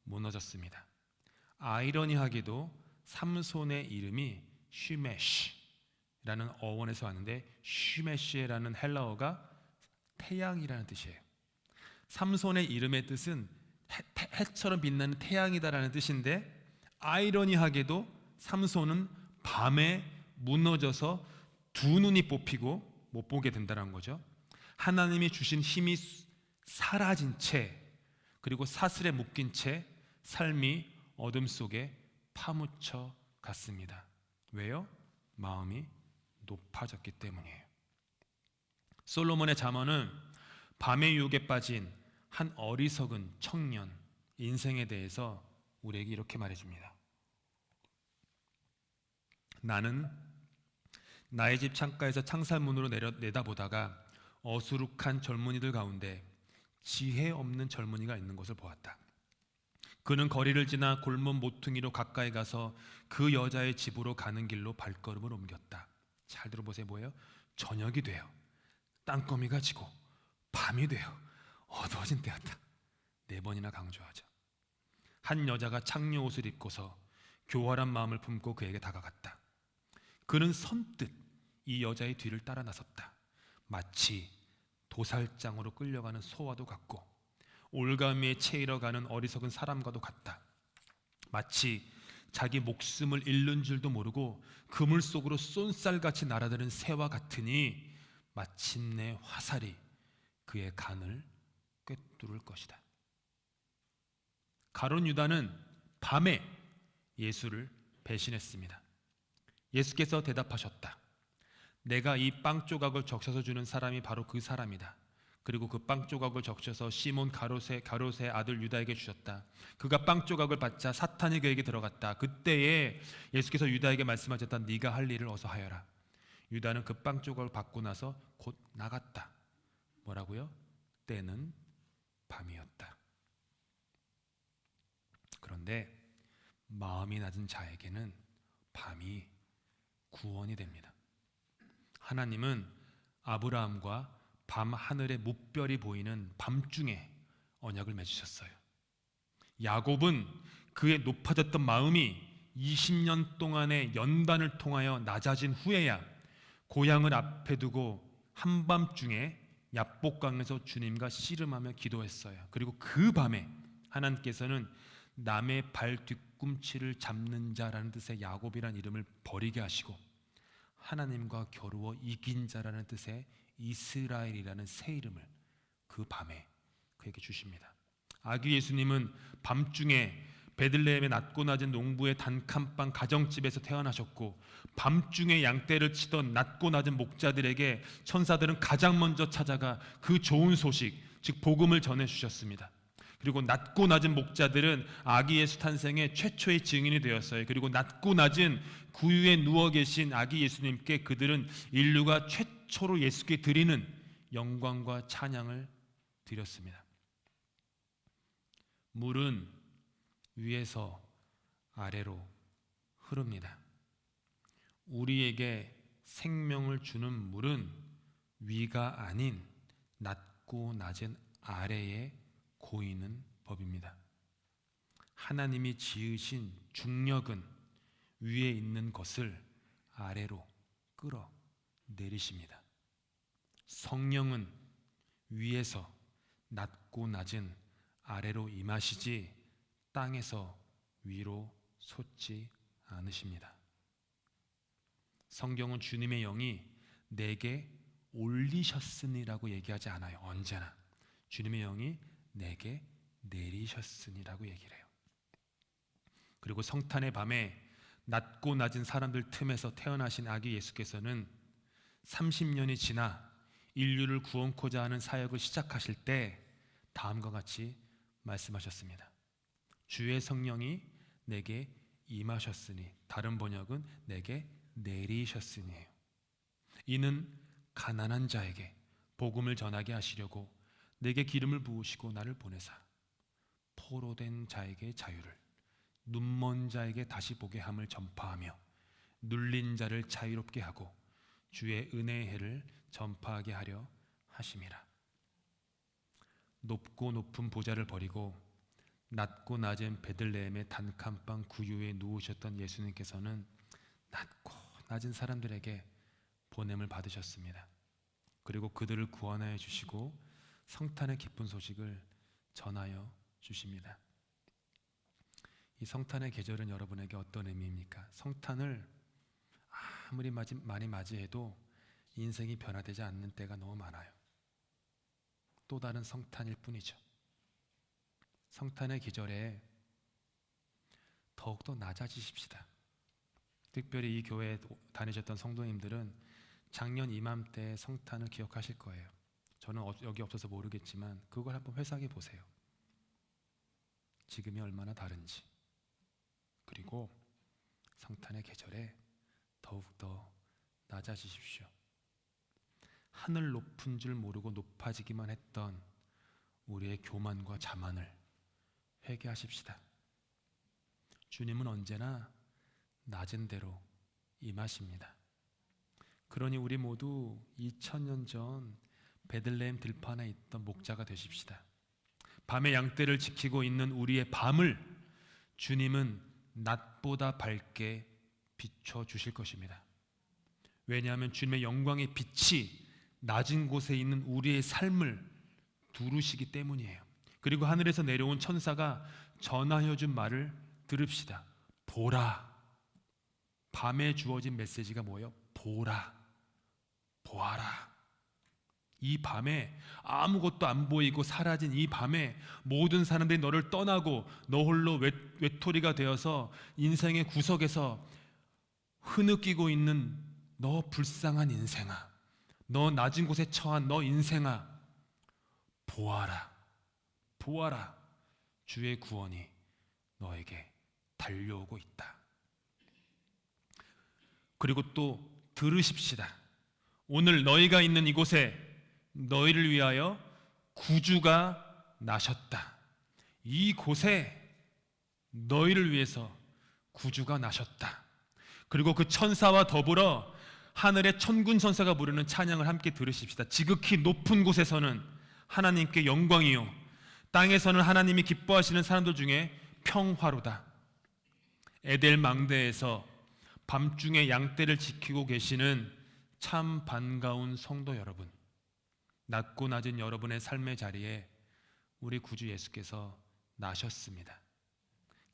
무너졌습니다. 아이러니하게도 삼손의 이름이 쉬메시라는 어원에서 왔는데, 쉬메시라는 헬라어가 태양이라는 뜻이에요. 삼손의 이름의 뜻은 해처럼 빛나는 태양이다라는 뜻인데, 아이러니하게도 삼손은 밤에 무너져서 두 눈이 뽑히고 못 보게 된다는 거죠. 하나님이 주신 힘이 사라진 채, 그리고 사슬에 묶인 채 삶이 어둠 속에 파묻혀 갔습니다. 왜요? 마음이 높아졌기 때문이에요. 솔로몬의 잠언은 밤의 유혹에 빠진 한 어리석은 청년 인생에 대해서 우리에게 이렇게 말해줍니다. 나는 나의 집 창가에서 창살문으로 내다보다가 어수룩한 젊은이들 가운데 지혜 없는 젊은이가 있는 것을 보았다. 그는 거리를 지나 골목 모퉁이로 가까이 가서 그 여자의 집으로 가는 길로 발걸음을 옮겼다. 잘 들어보세요. 뭐예요? 저녁이 돼요. 땅거미가 지고 밤이 돼요. 어두워진 때였다. 4번이나 강조하죠. 한 여자가 창녀 옷을 입고서 교활한 마음을 품고 그에게 다가갔다. 그는 선뜻 이 여자의 뒤를 따라 나섰다. 마치 도살장으로 끌려가는 소와도 같고 올가미에 채이러 가는 어리석은 사람과도 같다. 마치 자기 목숨을 잃는 줄도 모르고 그물 속으로 쏜살같이 날아드는 새와 같으니 마침내 화살이 그의 간을 꿰뚫을 것이다. 가룟 유다는 밤에 예수를 배신했습니다. 예수께서 대답하셨다. 내가 이 빵 조각을 적셔서 주는 사람이 바로 그 사람이다. 그리고 그 빵 조각을 적셔서 시몬 가롯의 아들 유다에게 주셨다. 그가 빵 조각을 받자 사탄이 그에게 들어갔다. 그때에 예수께서 유다에게 말씀하셨다. 네가 할 일을 어서 하여라. 유다는 그 빵 조각을 받고 나서 곧 나갔다. 뭐라고요? 때는 밤이었다. 그런데 마음이 낮은 자에게는 밤이 구원이 됩니다. 하나님은 아브라함과 밤 하늘에 무별이 보이는 밤중에 언약을 맺으셨어요. 야곱은 그의 높아졌던 마음이 20년 동안의 연단을 통하여 낮아진 후에야 고향을 앞에 두고 한밤중에 야복강에서 주님과 씨름하며 기도했어요. 그리고 그 밤에 하나님께서는 남의 발 뒤꿈치를 잡는 자라는 뜻의 야곱이라는 이름을 버리게 하시고 하나님과 겨루어 이긴 자라는 뜻의 이스라엘이라는 새 이름을 그 밤에 그에게 주십니다. 아기 예수님은 밤중에 베들레헴의 낮고 낮은 농부의 단칸방 가정집에서 태어나셨고 밤중에 양떼를 치던 낮고 낮은 목자들에게 천사들은 가장 먼저 찾아가 그 좋은 소식, 즉 복음을 전해 주셨습니다. 그리고 낮고 낮은 목자들은 아기 예수 탄생의 최초의 증인이 되었어요. 그리고 낮고 낮은 구유에 누워 계신 아기 예수님께 그들은 인류가 최초로 예수께 드리는 영광과 찬양을 드렸습니다. 물은 위에서 아래로 흐릅니다. 우리에게 생명을 주는 물은 위가 아닌 낮고 낮은 아래에 고이는 법입니다. 하나님이 지으신 중력은 위에 있는 것을 아래로 끌어 내리십니다. 성령은 위에서 낮고 낮은 아래로 임하시지 땅에서 위로 솟지 않으십니다. 성경은 주님의 영이 내게 올리셨으니라고 얘기하지 않아요. 언제나 주님의 영이 내게 내리셨으니라고 얘기를 해요. 그리고 성탄의 밤에 낮고 낮은 사람들 틈에서 태어나신 아기 예수께서는 30년이 지나 인류를 구원코자 하는 사역을 시작하실 때 다음과 같이 말씀하셨습니다. 주의 성령이 내게 임하셨으니, 다른 번역은 내게 내리셨으니예요. 이는 가난한 자에게 복음을 전하게 하시려고 내게 기름을 부으시고 나를 보내사 포로된 자에게 자유를, 눈먼 자에게 다시 보게 함을 전파하며 눌린 자를 자유롭게 하고 주의 은혜의 해를 전파하게 하려 하심이라. 높고 높은 보좌를 버리고 낮고 낮은 베들레헴의 단칸방 구유에 누우셨던 예수님께서는 낮고 낮은 사람들에게 보냄을 받으셨습니다. 그리고 그들을 구원하여 주시고 성탄의 기쁜 소식을 전하여 주십니다. 이 성탄의 계절은 여러분에게 어떤 의미입니까? 성탄을 아무리 많이 맞이해도 인생이 변화되지 않는 때가 너무 많아요. 또 다른 성탄일 뿐이죠. 성탄의 계절에 더욱더 낮아지십시다. 특별히 이 교회에 다니셨던 성도님들은 작년 이맘때 성탄을 기억하실 거예요. 저는 여기 없어서 모르겠지만 그걸 한번 회상해 보세요. 지금이 얼마나 다른지. 그리고 성탄의 계절에 더욱더 낮아지십시오. 하늘 높은 줄 모르고 높아지기만 했던 우리의 교만과 자만을 회개하십시다. 주님은 언제나 낮은 대로 임하십니다. 그러니 우리 모두 2000년 전 베들레헴 들판에 있던 목자가 되십시다. 밤의 양떼를 지키고 있는 우리의 밤을 주님은 낮보다 밝게 비춰주실 것입니다. 왜냐하면 주님의 영광의 빛이 낮은 곳에 있는 우리의 삶을 두루시기 때문이에요. 그리고 하늘에서 내려온 천사가 전하여 준 말을 들읍시다. 보라. 밤에 주어진 메시지가 뭐예요? 보라. 보아라. 이 밤에 아무것도 안 보이고 사라진 이 밤에 모든 사람들이 너를 떠나고 너 홀로 외톨이가 되어서 인생의 구석에서 흐느끼고 있는 너 불쌍한 인생아, 너 낮은 곳에 처한 너 인생아, 보아라. 보아라. 주의 구원이 너에게 달려오고 있다. 그리고 또 들으십시다. 오늘 너희가 있는 이곳에 너희를 위하여 구주가 나셨다. 이곳에 너희를 위해서 구주가 나셨다. 그리고 그 천사와 더불어 하늘의 천군 천사가 부르는 찬양을 함께 들으십시다. 지극히 높은 곳에서는 하나님께 영광이요, 땅에서는 하나님이 기뻐하시는 사람들 중에 평화로다. 에델 망대에서 밤중에 양떼를 지키고 계시는 참 반가운 성도 여러분, 낮고 낮은 여러분의 삶의 자리에 우리 구주 예수께서 나셨습니다.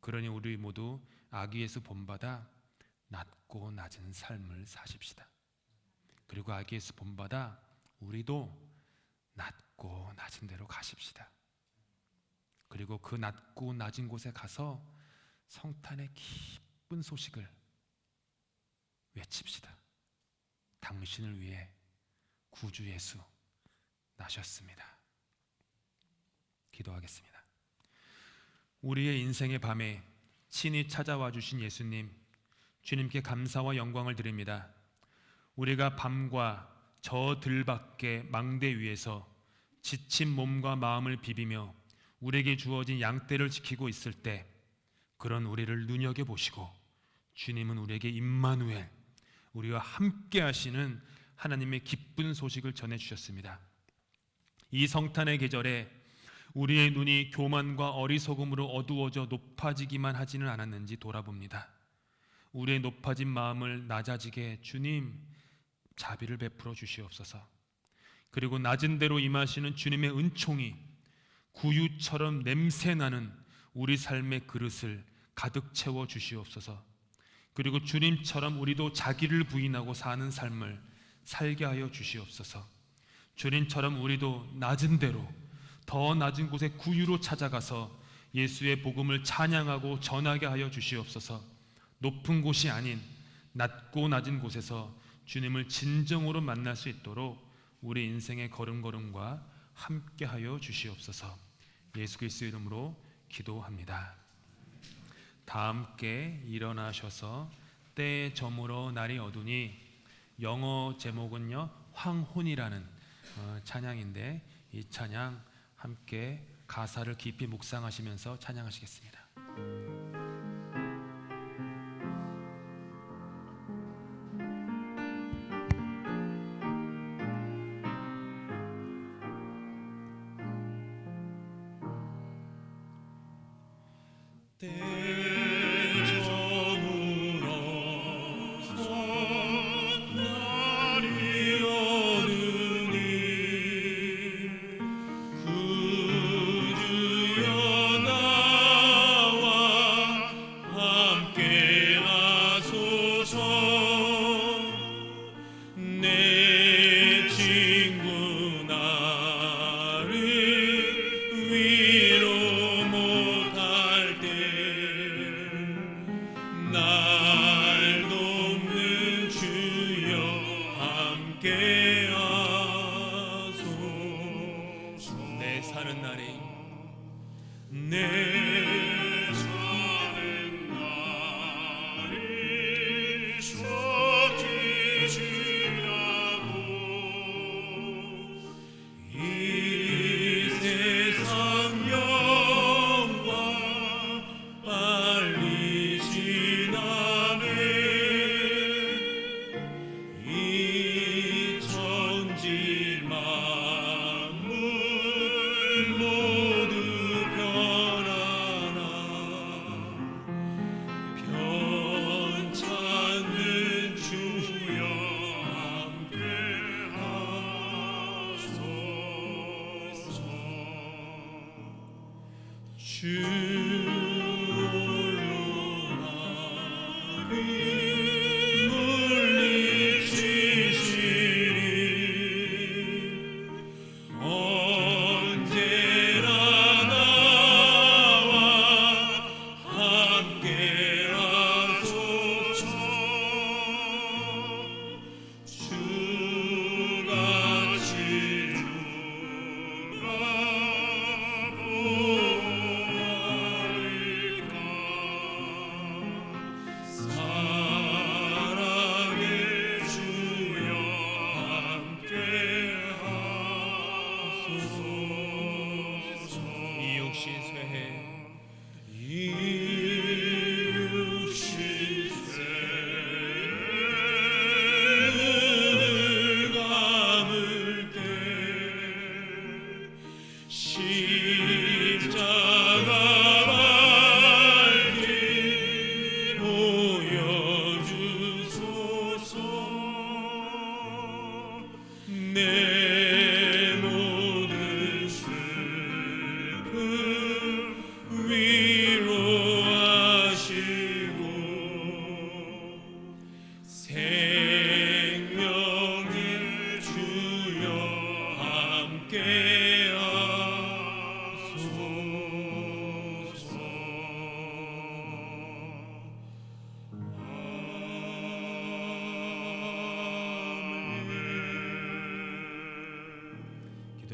그러니 우리 모두 아기 예수 본받아 낮고 낮은 삶을 사십시다. 그리고 아기 예수 본받아 우리도 낮고 낮은 데로 가십시다. 그리고 그 낮고 낮은 곳에 가서 성탄의 기쁜 소식을 외칩시다. 당신을 위해 구주 예수 나셨습니다. 기도하겠습니다. 우리의 인생의 밤에 친히 찾아와 주신 예수님, 주님께 감사와 영광을 드립니다. 우리가 밤과 저 들밖의 망대 위에서 지친 몸과 마음을 비비며 우리에게 주어진 양떼를 지키고 있을 때 그런 우리를 눈여겨보시고 주님은 우리에게 임마누엘, 우리와 함께 하시는 하나님의 기쁜 소식을 전해주셨습니다. 이 성탄의 계절에 우리의 눈이 교만과 어리석음으로 어두워져 높아지기만 하지는 않았는지 돌아봅니다. 우리의 높아진 마음을 낮아지게 주님 자비를 베풀어 주시옵소서. 그리고 낮은 대로 임하시는 주님의 은총이 구유처럼 냄새나는 우리 삶의 그릇을 가득 채워 주시옵소서. 그리고 주님처럼 우리도 자기를 부인하고 사는 삶을 살게 하여 주시옵소서. 주님처럼 우리도 낮은 대로 더 낮은 곳에 구유로 찾아가서 예수의 복음을 찬양하고 전하게 하여 주시옵소서. 높은 곳이 아닌 낮고 낮은 곳에서 주님을 진정으로 만날 수 있도록 우리 인생의 걸음걸음과 함께 하여 주시옵소서. 예수 그리스도의 이름으로 기도합니다. 다 함께 일어나셔서 때에 저물어 날이 어두니, 영어 제목은요 황혼이라는 찬양인데 이 찬양 함께 가사를 깊이 묵상하시면서 찬양하시겠습니다.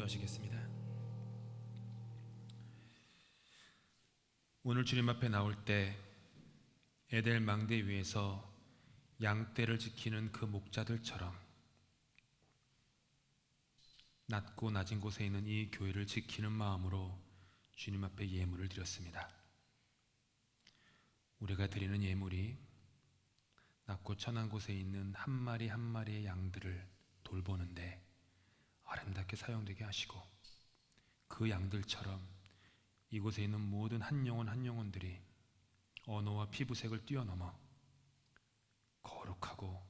기도하시겠습니다. 오늘 주님 앞에 나올 때 에델 망대 위에서 양떼를 지키는 그 목자들처럼 낮고 낮은 곳에 있는 이 교회를 지키는 마음으로 주님 앞에 예물을 드렸습니다. 우리가 드리는 예물이 낮고 천한 곳에 있는 한 마리 한 마리의 양들을 돌보는데 아름답게 사용되게 하시고, 그 양들처럼 이곳에 있는 모든 한 영혼들이 언어와 피부색을 뛰어넘어 거룩하고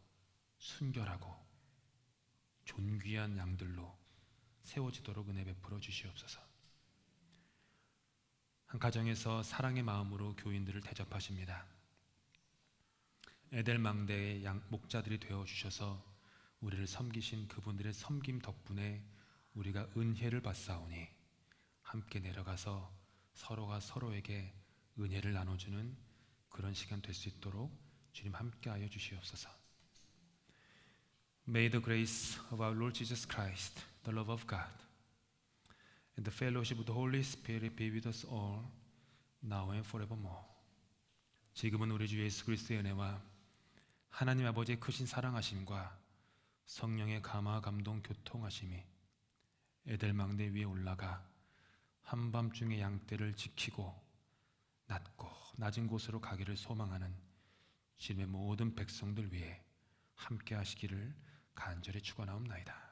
순결하고 존귀한 양들로 세워지도록 은혜 베풀어 주시옵소서. 한 가정에서 사랑의 마음으로 교인들을 대접하십니다. 에델 망대의 목자들이 되어 주셔서 우리를 섬기신 그분들의 섬김 덕분에 우리가 은혜를 받사오니 함께 내려가서 서로가 서로에게 은혜를 나눠주는 그런 시간 될 수 있도록 주님 함께하여 주시옵소서. May the grace of our Lord Jesus Christ, the love of God, and the fellowship of the Holy Spirit be with us all, now and forevermore. 지금은 우리 주 예수 그리스도의 은혜와 하나님 아버지의 크신 사랑하심과 성령의 감화 감동 교통하심이 에델 망대 위에 올라가 한밤중에 양떼를 지키고 낮고 낮은 곳으로 가기를 소망하는 주님의 모든 백성들 위해 함께 하시기를 간절히 축원하옵나이다.